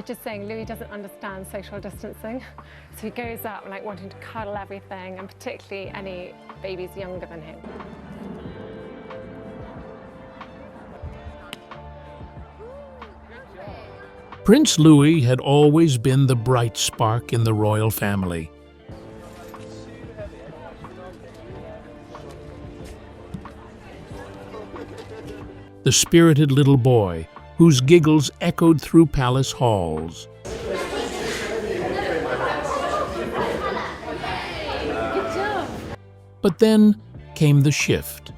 just saying Louis doesn't understand social distancing. So he goes up like wanting to cuddle everything, and particularly any babies younger than him. Prince Louis had always been the bright spark in the royal family. The spirited little boy whose giggles echoed through palace halls. But then came the shift.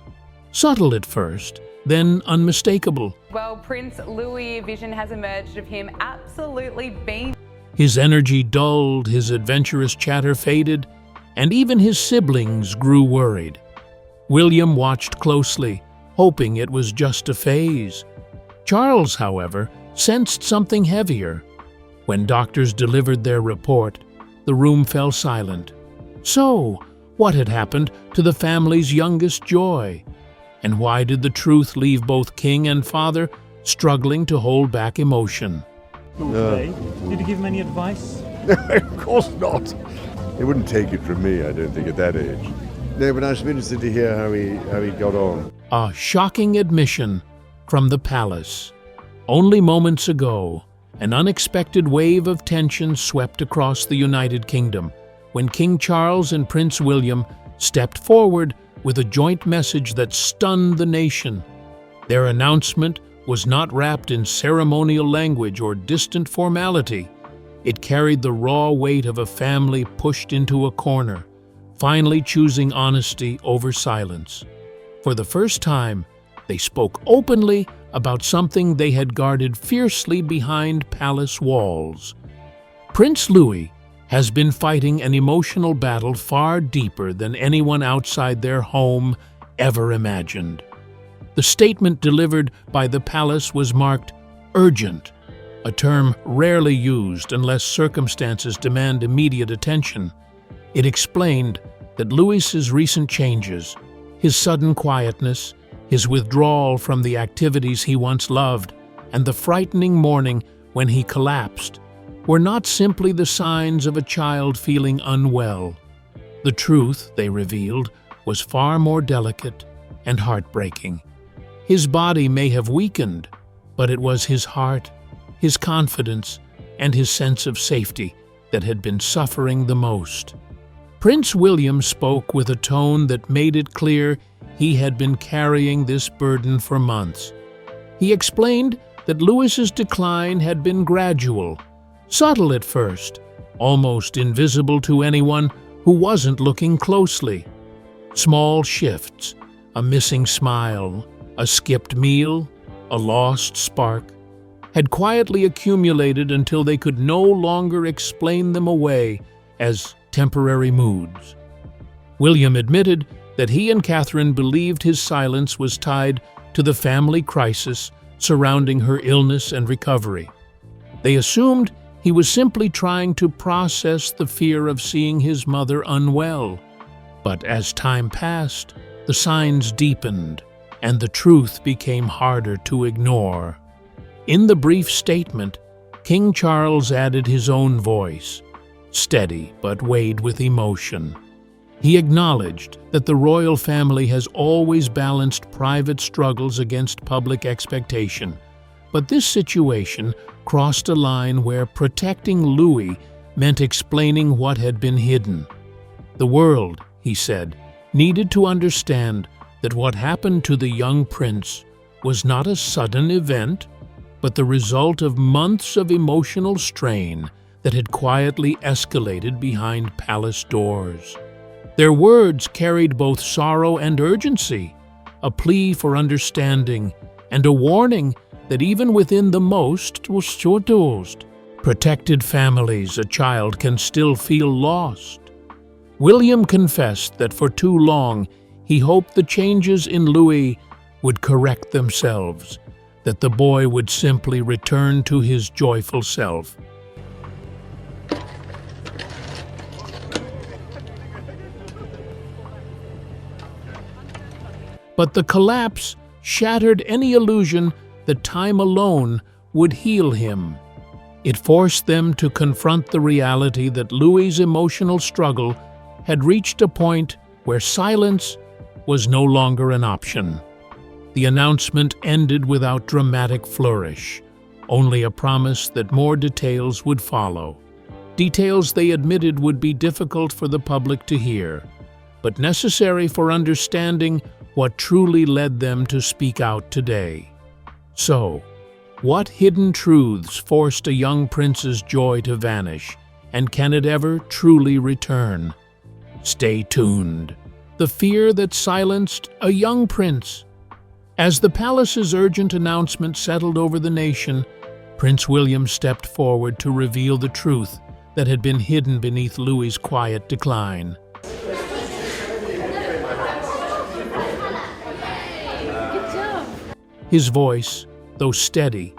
Subtle at first, then unmistakable. Well, Prince Louis' vision has emerged of him absolutely being. His energy dulled, his adventurous chatter faded, and even his siblings grew worried. William watched closely, hoping it was just a phase. Charles, however, sensed something heavier. When doctors delivered their report, the room fell silent. So, what had happened to the family's youngest joy? And why did the truth leave both king and father struggling to hold back emotion? Did you give him any advice? Of course not. He wouldn't take it from me, I don't think, at that age. No, but I was interested to hear how he got on. A shocking admission from the palace. Only moments ago, an unexpected wave of tension swept across the United Kingdom when King Charles and Prince William stepped forward with a joint message that stunned the nation. Their announcement was not wrapped in ceremonial language or distant formality. It carried the raw weight of a family pushed into a corner, finally choosing honesty over silence. For the first time, they spoke openly about something they had guarded fiercely behind palace walls. Prince Louis has been fighting an emotional battle far deeper than anyone outside their home ever imagined. The statement delivered by the palace was marked urgent, a term rarely used unless circumstances demand immediate attention. It explained that Louis's recent changes, his sudden quietness, his withdrawal from the activities he once loved, and the frightening morning when he collapsed, were not simply the signs of a child feeling unwell. The truth, they revealed, was far more delicate and heartbreaking. His body may have weakened, but it was his heart, his confidence, and his sense of safety that had been suffering the most. Prince William spoke with a tone that made it clear he had been carrying this burden for months. He explained that Louis's decline had been gradual, subtle at first, almost invisible to anyone who wasn't looking closely. Small shifts, a missing smile, a skipped meal, a lost spark, had quietly accumulated until they could no longer explain them away as temporary moods. William admitted that he and Catherine believed his silence was tied to the family crisis surrounding her illness and recovery. They assumed he was simply trying to process the fear of seeing his mother unwell. But as time passed, the signs deepened, and the truth became harder to ignore. In the brief statement, King Charles added his own voice, steady but weighed with emotion. He acknowledged that the royal family has always balanced private struggles against public expectation, but this situation crossed a line where protecting Louis meant explaining what had been hidden. The world, he said, needed to understand that what happened to the young prince was not a sudden event, but the result of months of emotional strain that had quietly escalated behind palace doors. Their words carried both sorrow and urgency, a plea for understanding and a warning that even within the most protected families, a child can still feel lost. William confessed that for too long he hoped the changes in Louis would correct themselves, that the boy would simply return to his joyful self. But the collapse shattered any illusion that time alone would heal him. It forced them to confront the reality that Louis's emotional struggle had reached a point where silence was no longer an option. The announcement ended without dramatic flourish, only a promise that more details would follow. Details they admitted would be difficult for the public to hear, but necessary for understanding what truly led them to speak out today. So, what hidden truths forced a young prince's joy to vanish, and can it ever truly return? Stay tuned. The fear that silenced a young prince. As the palace's urgent announcement settled over the nation, Prince William stepped forward to reveal the truth that had been hidden beneath Louis's quiet decline. His voice, though steady,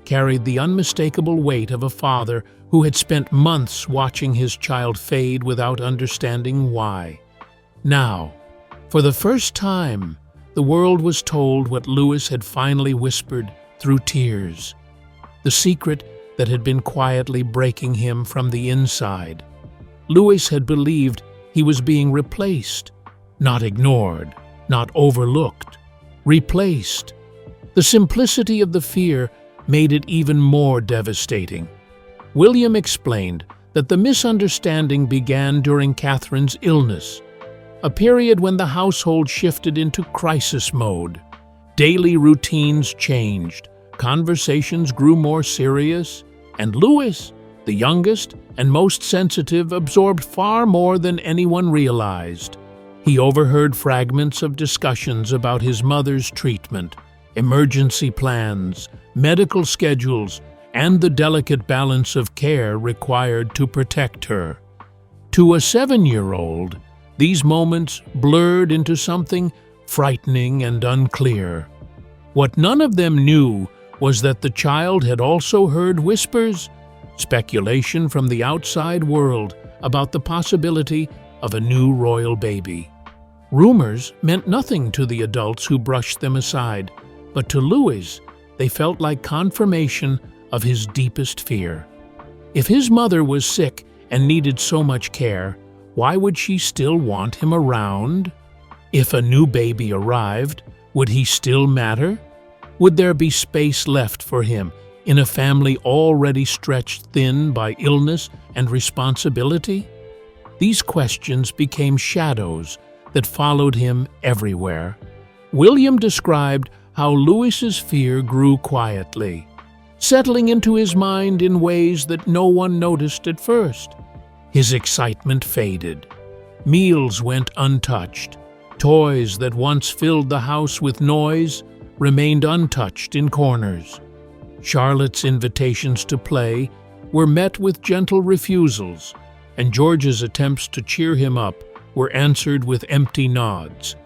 carried the unmistakable weight of a father who had spent months watching his child fade without understanding why. Now, for the first time, the world was told what Louis had finally whispered through tears, the secret that had been quietly breaking him from the inside. Louis had believed he was being replaced, not ignored, not overlooked, replaced. The simplicity of the fear made it even more devastating. William explained that the misunderstanding began during Catherine's illness, a period when the household shifted into crisis mode. Daily routines changed, conversations grew more serious, and Louis, the youngest and most sensitive, absorbed far more than anyone realized. He overheard fragments of discussions about his mother's treatment, emergency plans, medical schedules, and the delicate balance of care required to protect her. To a 7-year-old, these moments blurred into something frightening and unclear. What none of them knew was that the child had also heard whispers, speculation from the outside world about the possibility of a new royal baby. Rumors meant nothing to the adults who brushed them aside, but to Louis, they felt like confirmation of his deepest fear. If his mother was sick and needed so much care, why would she still want him around? If a new baby arrived, would he still matter? Would there be space left for him in a family already stretched thin by illness and responsibility? These questions became shadows that followed him everywhere. William described how Louis's fear grew quietly, settling into his mind in ways that no one noticed at first. His excitement faded. Meals went untouched. Toys that once filled the house with noise remained untouched in corners. Charlotte's invitations to play were met with gentle refusals, and George's attempts to cheer him up were answered with empty nods.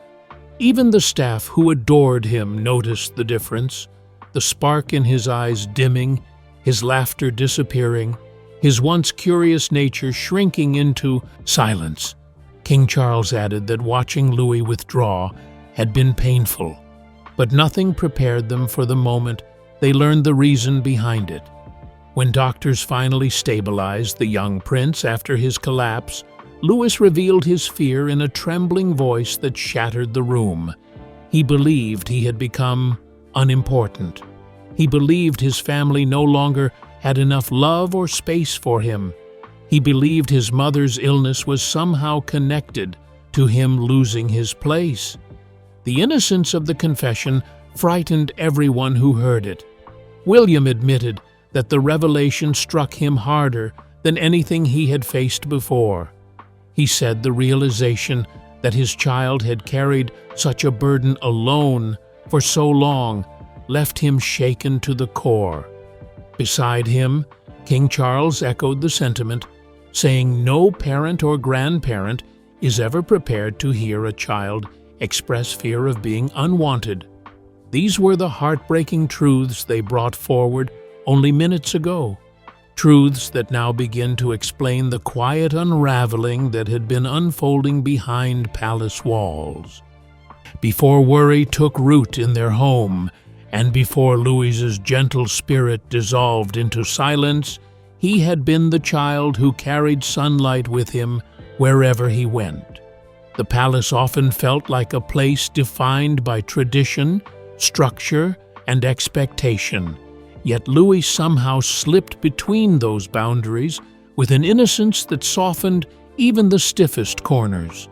Even the staff who adored him noticed the difference, the spark in his eyes dimming, his laughter disappearing, his once curious nature shrinking into silence. King Charles added that watching Louis withdraw had been painful, but nothing prepared them for the moment they learned the reason behind it. When doctors finally stabilized the young prince after his collapse, Louis revealed his fear in a trembling voice that shattered the room. He believed he had become unimportant. He believed his family no longer had enough love or space for him. He believed his mother's illness was somehow connected to him losing his place. The innocence of the confession frightened everyone who heard it. William admitted that the revelation struck him harder than anything he had faced before. He said the realization that his child had carried such a burden alone for so long left him shaken to the core. Beside him, King Charles echoed the sentiment, saying no parent or grandparent is ever prepared to hear a child express fear of being unwanted. These were the heartbreaking truths they brought forward only minutes ago. Truths that now begin to explain the quiet unraveling that had been unfolding behind palace walls. Before worry took root in their home And before Louis's gentle spirit dissolved into silence, he had been the child who carried sunlight with him wherever he went. The palace often felt like a place defined by tradition, structure, and expectation. Yet Louis somehow slipped between those boundaries with an innocence that softened even the stiffest corners.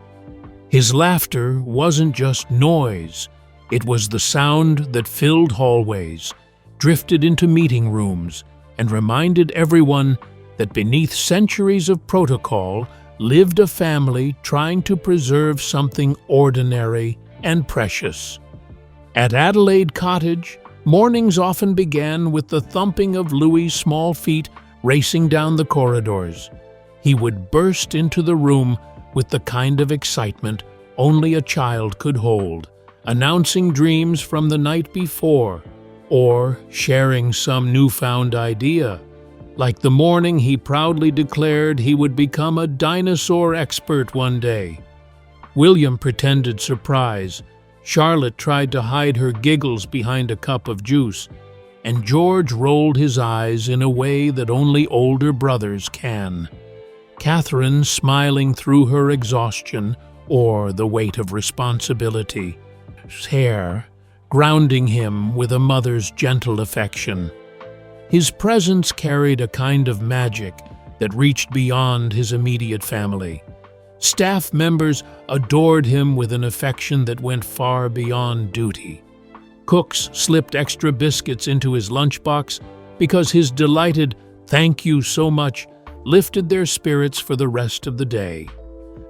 His laughter wasn't just noise. It was the sound that filled hallways, drifted into meeting rooms, and reminded everyone that beneath centuries of protocol lived a family trying to preserve something ordinary and precious. At Adelaide Cottage, mornings often began with the thumping of Louis's small feet racing down the corridors. He would burst into the room with the kind of excitement only a child could hold, announcing dreams from the night before, or sharing some newfound idea, like the morning he proudly declared he would become a dinosaur expert one day. William pretended surprise, Charlotte tried to hide her giggles behind a cup of juice, and George rolled his eyes in a way that only older brothers can. Catherine smiling through her exhaustion or the weight of responsibility. Hair grounding him with a mother's gentle affection. His presence carried a kind of magic that reached beyond his immediate family. Staff members adored him with an affection that went far beyond duty. Cooks slipped extra biscuits into his lunchbox because his delighted "thank you so much" lifted their spirits for the rest of the day.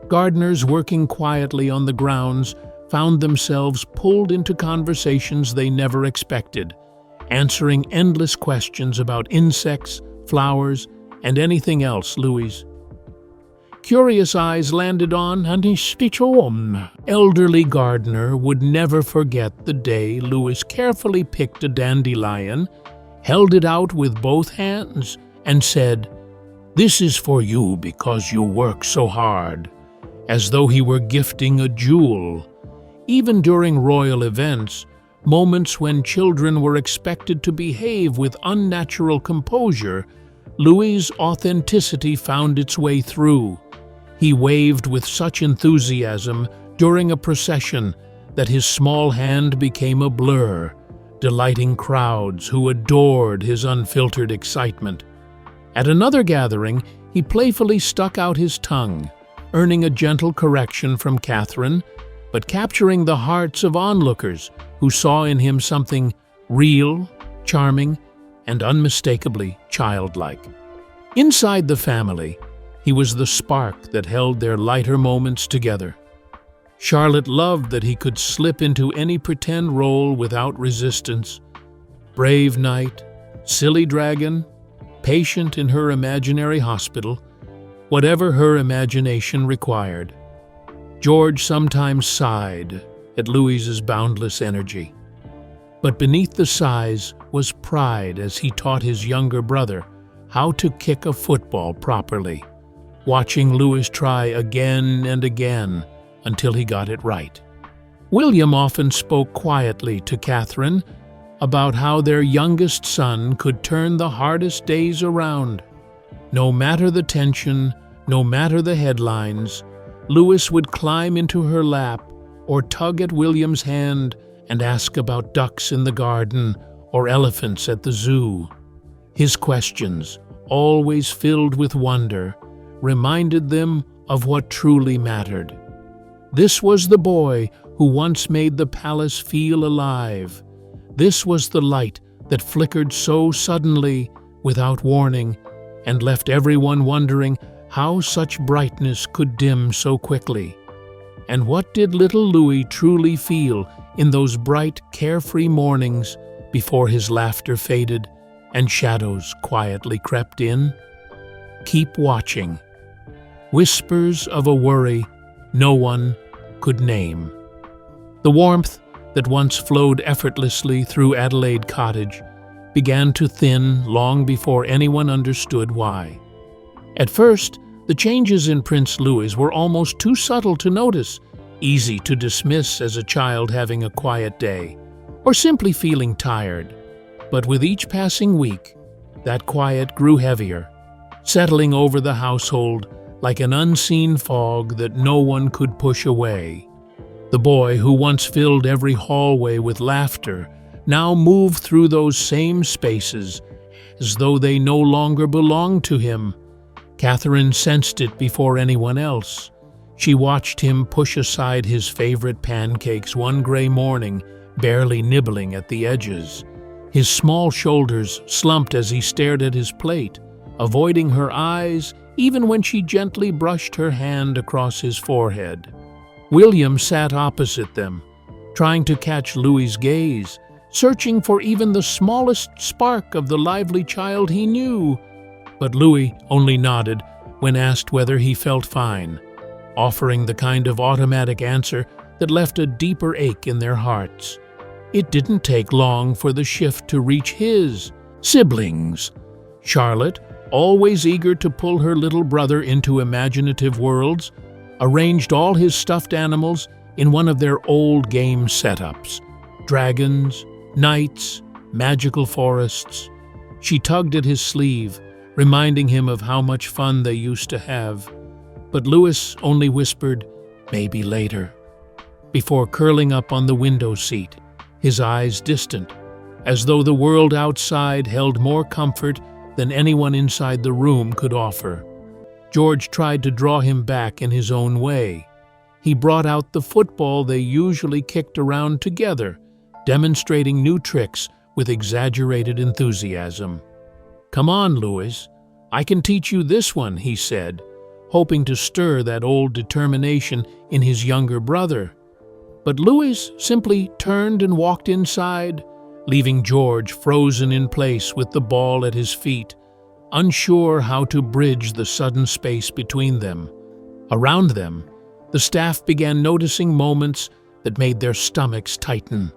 Gardeners working quietly on the grounds found themselves pulled into conversations they never expected, answering endless questions about insects, flowers, and anything else Louis. Curious eyes landed on unmistakable. Elderly gardener would never forget the day Louis carefully picked a dandelion, held it out with both hands, and said, "This is for you because you work so hard," as though he were gifting a jewel. Even during royal events, moments when children were expected to behave with unnatural composure, Louis's authenticity found its way through. He waved with such enthusiasm during a procession that his small hand became a blur, delighting crowds who adored his unfiltered excitement. At another gathering, he playfully stuck out his tongue, earning a gentle correction from Catherine, but capturing the hearts of onlookers who saw in him something real, charming, and unmistakably childlike. Inside the family, he was the spark that held their lighter moments together. Charlotte loved that he could slip into any pretend role without resistance. Brave knight, silly dragon, patient in her imaginary hospital, whatever her imagination required. George sometimes sighed at Louis's boundless energy. But beneath the sighs was pride as he taught his younger brother how to kick a football properly, watching Louis try again and again until he got it right. William often spoke quietly to Catherine about how their youngest son could turn the hardest days around. No matter the tension, no matter the headlines, Louis would climb into her lap or tug at William's hand and ask about ducks in the garden or elephants at the zoo. His questions, always filled with wonder, reminded them of what truly mattered. This was the boy who once made the palace feel alive. This was the light that flickered so suddenly, without warning, and left everyone wondering how such brightness could dim so quickly. And what did little Louis truly feel in those bright, carefree mornings before his laughter faded and shadows quietly crept in? Keep watching. Whispers of a worry no one could name. The warmth that once flowed effortlessly through Adelaide Cottage began to thin long before anyone understood why. At first, the changes in Prince Louis were almost too subtle to notice, easy to dismiss as a child having a quiet day. or simply feeling tired. But with each passing week, that quiet grew heavier, settling over the household like an unseen fog that no one could push away. The boy who once filled every hallway with laughter now moved through those same spaces as though they no longer belonged to him. Catherine sensed it before anyone else. She watched him push aside his favorite pancakes one gray morning, barely nibbling at the edges. His small shoulders slumped as he stared at his plate, avoiding her eyes even when she gently brushed her hand across his forehead. William sat opposite them, trying to catch Louis's gaze, searching for even the smallest spark of the lively child he knew. But Louis only nodded when asked whether he felt fine, offering the kind of automatic answer that left a deeper ache in their hearts. It didn't take long for the shift to reach his siblings. Charlotte, always eager to pull her little brother into imaginative worlds, arranged all his stuffed animals in one of their old game setups: dragons, knights, magical forests. She tugged at his sleeve, reminding him of how much fun they used to have. But Louis only whispered, "Maybe later," before curling up on the window seat, his eyes distant, as though the world outside held more comfort than anyone inside the room could offer. George tried to draw him back in his own way. He brought out the football they usually kicked around together, demonstrating new tricks with exaggerated enthusiasm. "Come on, Louis, I can teach you this one," he said, hoping to stir that old determination in his younger brother. But Louis simply turned and walked inside, leaving George frozen in place with the ball at his feet, unsure how to bridge the sudden space between them. Around them, the staff began noticing moments that made their stomachs tighten.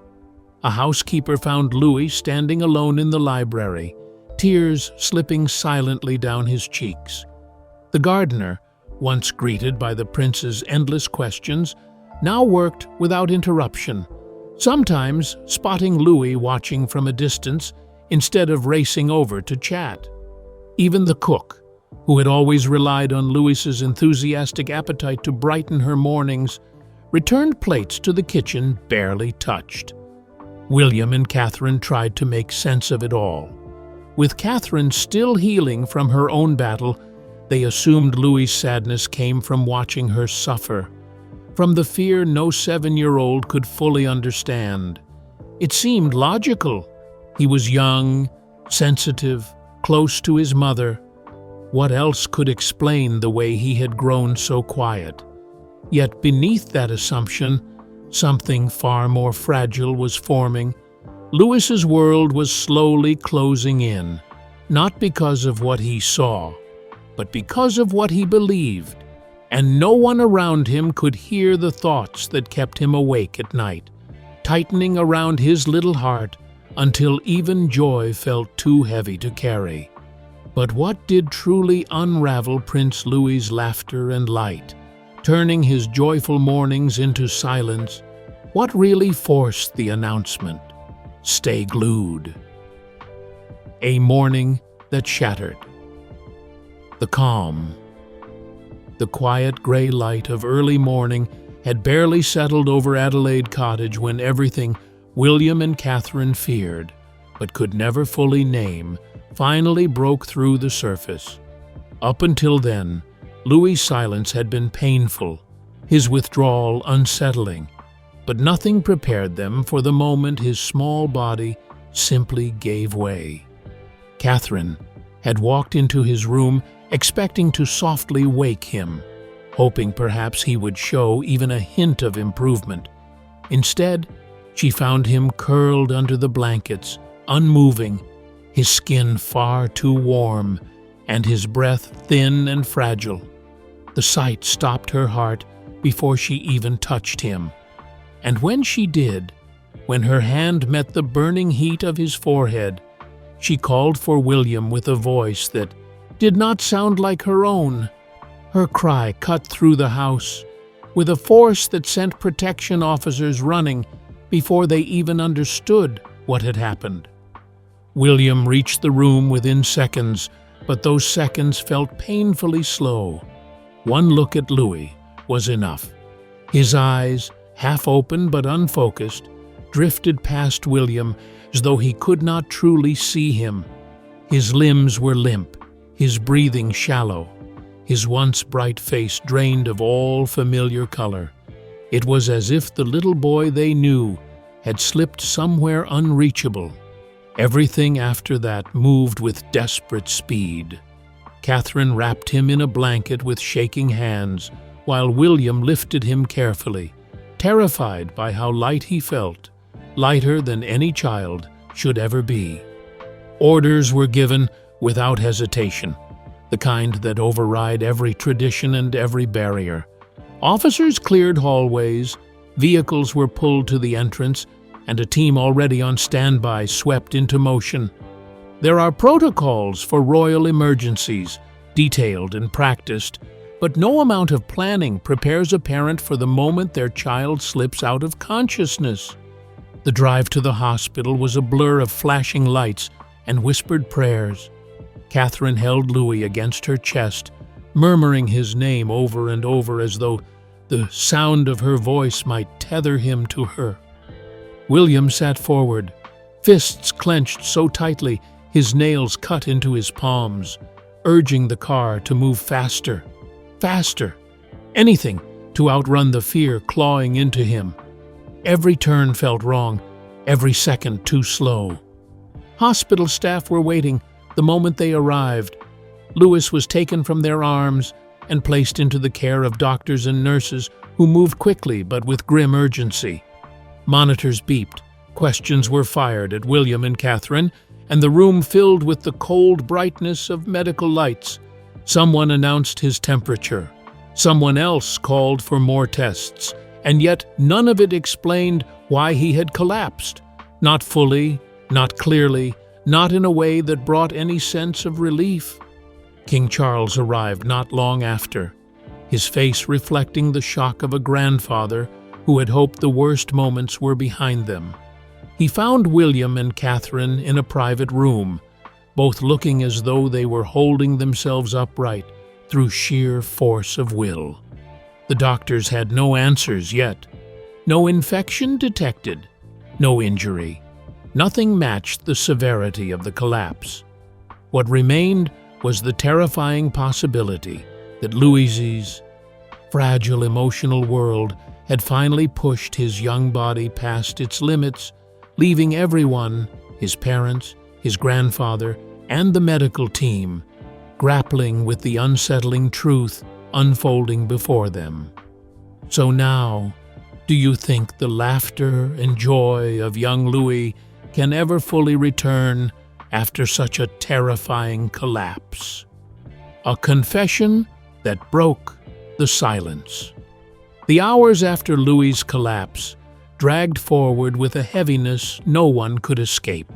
A housekeeper found Louis standing alone in the library, tears slipping silently down his cheeks. The gardener, once greeted by the prince's endless questions, now worked without interruption, sometimes spotting Louis watching from a distance instead of racing over to chat. Even the cook, who had always relied on Louis's enthusiastic appetite to brighten her mornings, returned plates to the kitchen barely touched. William and Catherine tried to make sense of it all. With Catherine still healing from her own battle, they assumed Louis's sadness came from watching her suffer, from the fear no 7-year-old could fully understand. It seemed logical. He was young, sensitive, close to his mother. What else could explain the way he had grown so quiet? Yet beneath that assumption, something far more fragile was forming. Louis's world was slowly closing in, not because of what he saw, but because of what he believed. And no one around him could hear the thoughts that kept him awake at night, tightening around his little heart until even joy felt too heavy to carry. But what did truly unravel Prince Louis's laughter and light, turning his joyful mornings into silence? What really forced the announcement? Stay glued. A morning that shattered. The calm. The quiet gray light of early morning had barely settled over Adelaide Cottage when everything William and Catherine feared, but could never fully name, finally broke through the surface. Up until then, Louis's silence had been painful, his withdrawal unsettling, but nothing prepared them for the moment his small body simply gave way. Catherine had walked into his room expecting to softly wake him, hoping perhaps he would show even a hint of improvement. Instead, she found him curled under the blankets, unmoving, his skin far too warm, and his breath thin and fragile. The sight stopped her heart before she even touched him. And when she did, when her hand met the burning heat of his forehead, she called for William with a voice that did not sound like her own. Her cry cut through the house with a force that sent protection officers running before they even understood what had happened. William reached the room within seconds, but those seconds felt painfully slow. One look at Louis was enough. His eyes, half open but unfocused, drifted past William as though he could not truly see him. His limbs were limp, his breathing shallow, his once bright face drained of all familiar color. It was as if the little boy they knew had slipped somewhere unreachable. Everything after that moved with desperate speed. Catherine wrapped him in a blanket with shaking hands, while William lifted him carefully, terrified by how light he felt, lighter than any child should ever be. Orders were given without hesitation, the kind that override every tradition and every barrier. Officers cleared hallways, vehicles were pulled to the entrance, and a team already on standby swept into motion. There are protocols for royal emergencies, detailed and practiced, but no amount of planning prepares a parent for the moment their child slips out of consciousness. The drive to the hospital was a blur of flashing lights and whispered prayers. Catherine held Louis against her chest, murmuring his name over and over as though the sound of her voice might tether him to her. William sat forward, fists clenched so tightly his nails cut into his palms, urging the car to move faster, faster, anything to outrun the fear clawing into him. Every turn felt wrong, every second too slow. Hospital staff were waiting the moment they arrived. Louis was taken from their arms and placed into the care of doctors and nurses who moved quickly but with grim urgency. Monitors beeped, questions were fired at William and Catherine, and the room filled with the cold brightness of medical lights. Someone announced his temperature. Someone else called for more tests, and yet none of it explained why he had collapsed. Not fully, not clearly, not in a way that brought any sense of relief. King Charles arrived not long after, his face reflecting the shock of a grandfather who had hoped the worst moments were behind them. He found William and Catherine in a private room, both looking as though they were holding themselves upright through sheer force of will. The doctors had no answers yet. No infection detected, no injury. Nothing matched the severity of the collapse. What remained was the terrifying possibility that Louis's fragile emotional world had finally pushed his young body past its limits, leaving everyone, his parents, his grandfather, and the medical team, grappling with the unsettling truth unfolding before them. So now, do you think the laughter and joy of young Louis can ever fully return after such a terrifying collapse? A confession that broke the silence. The hours after Louis's collapse dragged forward with a heaviness no one could escape.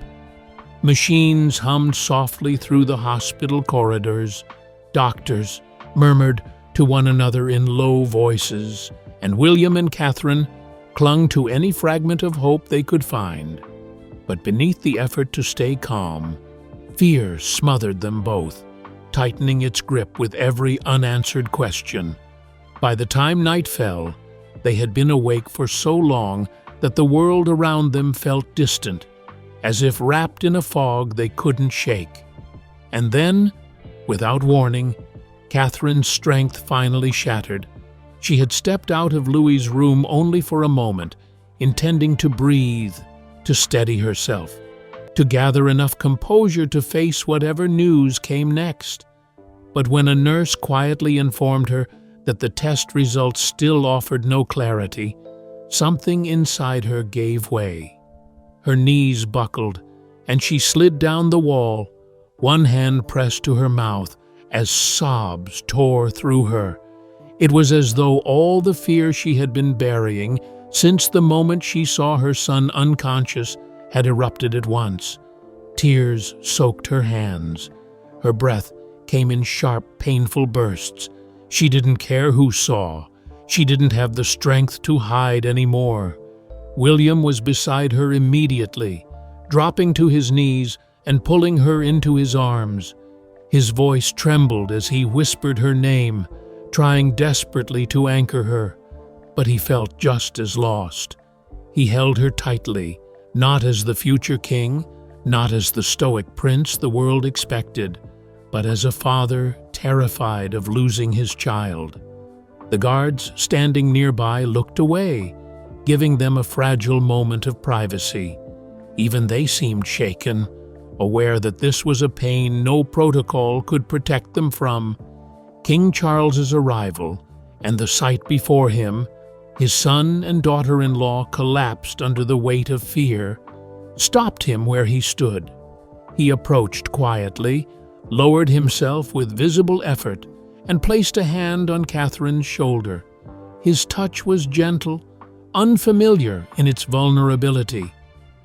Machines hummed softly through the hospital corridors, doctors murmured to one another in low voices, and William and Catherine clung to any fragment of hope they could find. But beneath the effort to stay calm, fear smothered them both, tightening its grip with every unanswered question. By the time night fell, they had been awake for so long that the world around them felt distant, as if wrapped in a fog they couldn't shake. And then, without warning, Catherine's strength finally shattered. She had stepped out of Louis's room only for a moment, intending to breathe, to steady herself, to gather enough composure to face whatever news came next. But when a nurse quietly informed her that the test results still offered no clarity, something inside her gave way. Her knees buckled, and she slid down the wall, one hand pressed to her mouth as sobs tore through her. It was as though all the fear she had been burying since the moment she saw her son unconscious had erupted at once. Tears soaked her hands. Her breath came in sharp, painful bursts. She didn't care who saw. She didn't have the strength to hide anymore. William was beside her immediately, dropping to his knees and pulling her into his arms. His voice trembled as he whispered her name, trying desperately to anchor her, but he felt just as lost. He held her tightly, not as the future king, not as the stoic prince the world expected, but as a father terrified of losing his child. The guards standing nearby looked away, giving them a fragile moment of privacy. Even they seemed shaken, aware that this was a pain no protocol could protect them from. King Charles's arrival, and the sight before him, his son and daughter-in-law collapsed under the weight of fear, stopped him where he stood. He approached quietly, lowered himself with visible effort, and placed a hand on Catherine's shoulder. His touch was gentle, unfamiliar in its vulnerability.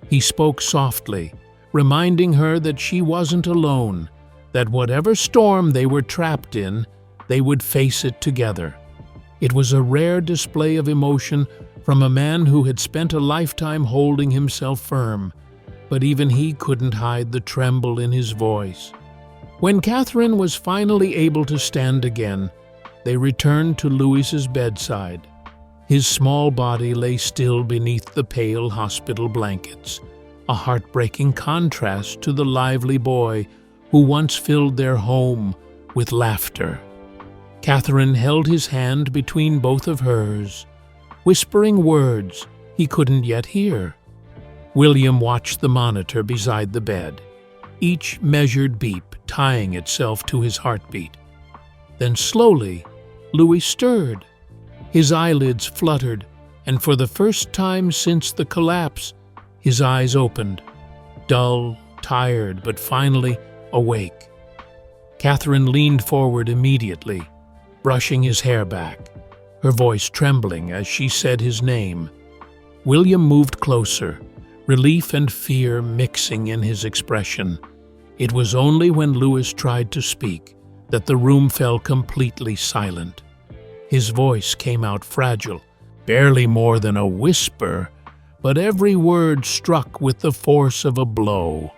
He spoke softly, reminding her that she wasn't alone, that whatever storm they were trapped in, they would face it together. It was a rare display of emotion from a man who had spent a lifetime holding himself firm, but even he couldn't hide the tremble in his voice. When Catherine was finally able to stand again, they returned to Louis's bedside. His small body lay still beneath the pale hospital blankets, a heartbreaking contrast to the lively boy who once filled their home with laughter. Catherine held his hand between both of hers, whispering words he couldn't yet hear. William watched the monitor beside the bed, each measured beep tying itself to his heartbeat. Then slowly, Louis stirred. His eyelids fluttered, and for the first time since the collapse, his eyes opened, dull, tired, but finally awake. Catherine leaned forward immediately, brushing his hair back, her voice trembling as she said his name. William moved closer, relief and fear mixing in his expression. It was only when Louis tried to speak that the room fell completely silent. His voice came out fragile, barely more than a whisper, but every word struck with the force of a blow.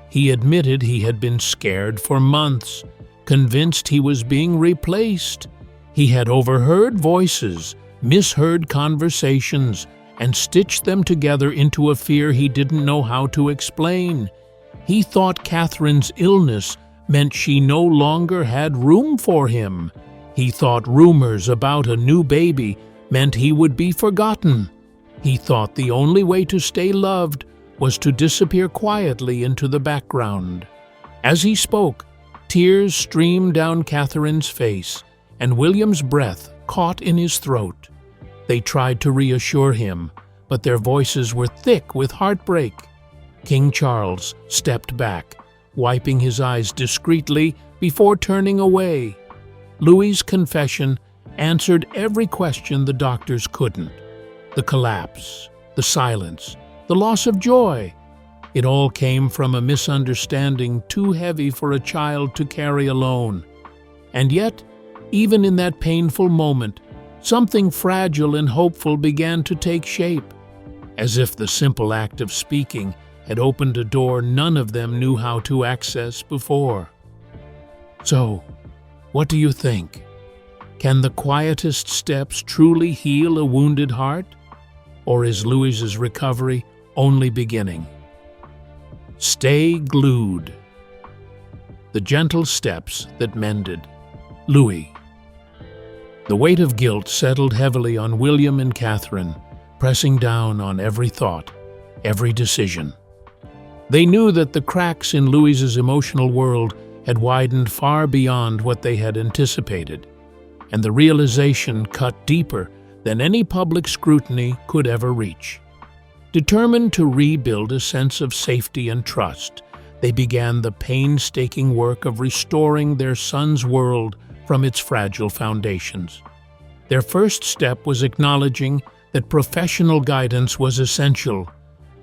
He admitted he had been scared for months, convinced he was being replaced. He had overheard voices, misheard conversations, and stitched them together into a fear he didn't know how to explain. He thought Catherine's illness meant she no longer had room for him. He thought rumors about a new baby meant he would be forgotten. He thought the only way to stay loved was to disappear quietly into the background. As he spoke, tears streamed down Catherine's face, and William's breath caught in his throat. They tried to reassure him, but their voices were thick with heartbreak. King Charles stepped back, wiping his eyes discreetly before turning away. Louis's confession answered every question the doctors couldn't. The collapse, the silence, the loss of joy. It all came from a misunderstanding too heavy for a child to carry alone. And yet, even in that painful moment, something fragile and hopeful began to take shape, as if the simple act of speaking had opened a door none of them knew how to access before. So, what do you think? Can the quietest steps truly heal a wounded heart? Or is Louis's recovery only beginning? Stay glued. The gentle steps that mended. Louis. The weight of guilt settled heavily on William and Catherine, pressing down on every thought, every decision. They knew that the cracks in Louis's emotional world had widened far beyond what they had anticipated, and the realization cut deeper than any public scrutiny could ever reach. Determined to rebuild a sense of safety and trust, they began the painstaking work of restoring their son's world from its fragile foundations. Their first step was acknowledging that professional guidance was essential.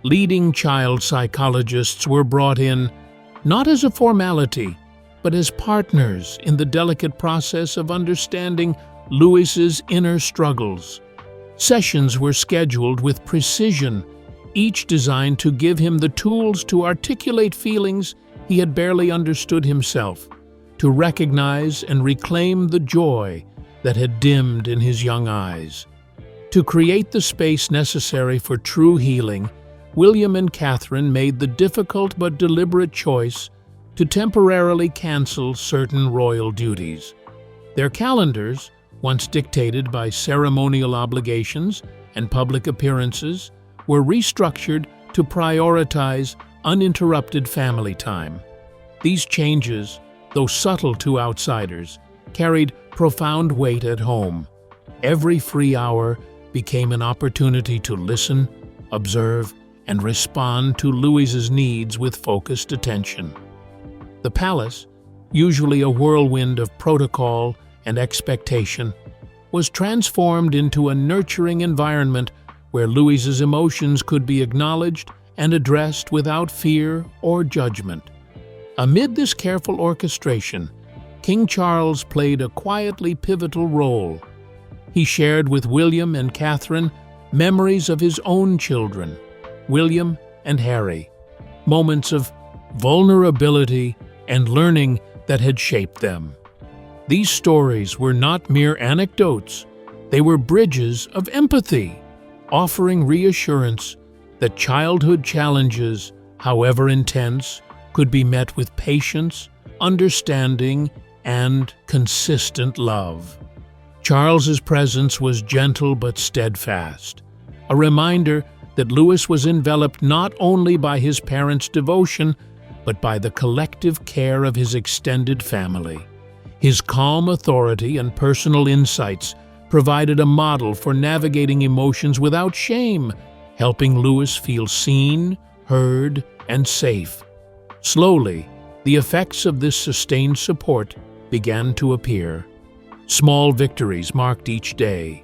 Leading child psychologists were brought in, not as a formality, but as partners in the delicate process of understanding Louis's inner struggles. Sessions were scheduled with precision, each designed to give him the tools to articulate feelings he had barely understood himself, to recognize and reclaim the joy that had dimmed in his young eyes. To create the space necessary for true healing, William and Catherine made the difficult but deliberate choice to temporarily cancel certain royal duties. Their calendars, once dictated by ceremonial obligations and public appearances, were restructured to prioritize uninterrupted family time. These changes, though subtle to outsiders, carried profound weight at home. Every free hour became an opportunity to listen, observe, and respond to Louis's needs with focused attention. The palace, usually a whirlwind of protocol and expectation, was transformed into a nurturing environment where Louis's emotions could be acknowledged and addressed without fear or judgment. Amid this careful orchestration, King Charles played a quietly pivotal role. He shared with William and Catherine memories of his own children, William and Harry, moments of vulnerability and learning that had shaped them. These stories were not mere anecdotes, they were bridges of empathy, offering reassurance that childhood challenges, however intense, could be met with patience, understanding, and consistent love. Charles's presence was gentle but steadfast, a reminder that Louis was enveloped not only by his parents' devotion, but by the collective care of his extended family. His calm authority and personal insights provided a model for navigating emotions without shame, helping Louis feel seen, heard, and safe. Slowly, the effects of this sustained support began to appear. Small victories marked each day.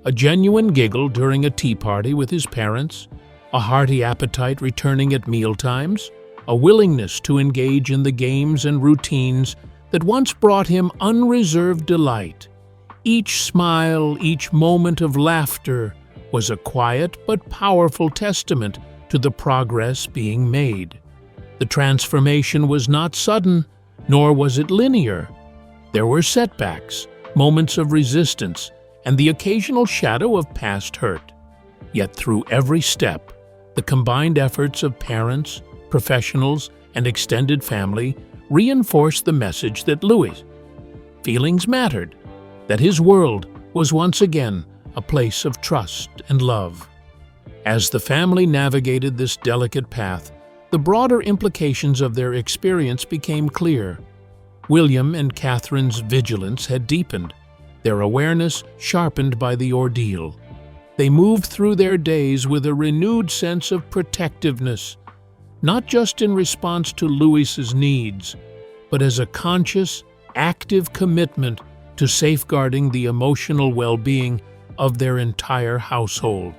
A genuine giggle during a tea party with his parents, a hearty appetite returning at mealtimes, a willingness to engage in the games and routines that once brought him unreserved delight. Each smile, each moment of laughter was a quiet but powerful testament to the progress being made. The transformation was not sudden, nor was it linear. There were setbacks, moments of resistance, and the occasional shadow of past hurt. Yet through every step, the combined efforts of parents, professionals, and extended family reinforced the message that Louis' feelings mattered, that his world was once again a place of trust and love. As the family navigated this delicate path, the broader implications of their experience became clear. William and Catherine's vigilance had deepened, their awareness sharpened by the ordeal. They moved through their days with a renewed sense of protectiveness, not just in response to Louis's needs, but as a conscious, active commitment to safeguarding the emotional well-being of their entire household.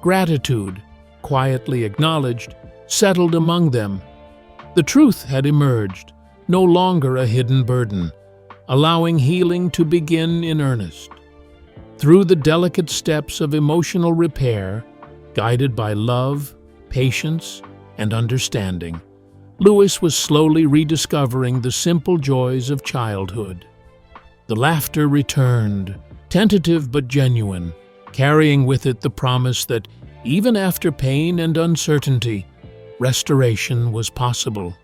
Gratitude, quietly acknowledged, settled among them. The truth had emerged, no longer a hidden burden, allowing healing to begin in earnest. Through the delicate steps of emotional repair, guided by love, patience, and understanding, Louis was slowly rediscovering the simple joys of childhood. The laughter returned, tentative but genuine, carrying with it the promise that even after pain and uncertainty, restoration was possible.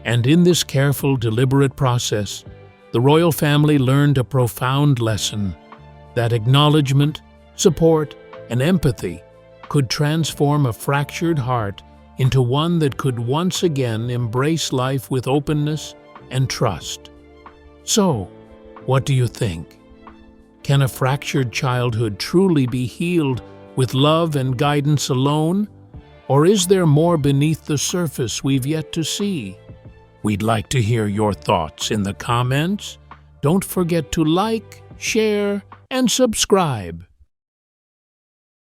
And in this careful, deliberate process, the royal family learned a profound lesson: that acknowledgement, support, and empathy could transform a fractured heart into one that could once again embrace life with openness and trust. So, what do you think? Can a fractured childhood truly be healed with love and guidance alone? Or is there more beneath the surface we've yet to see? We'd like to hear your thoughts in the comments. Don't forget to like, share, and subscribe.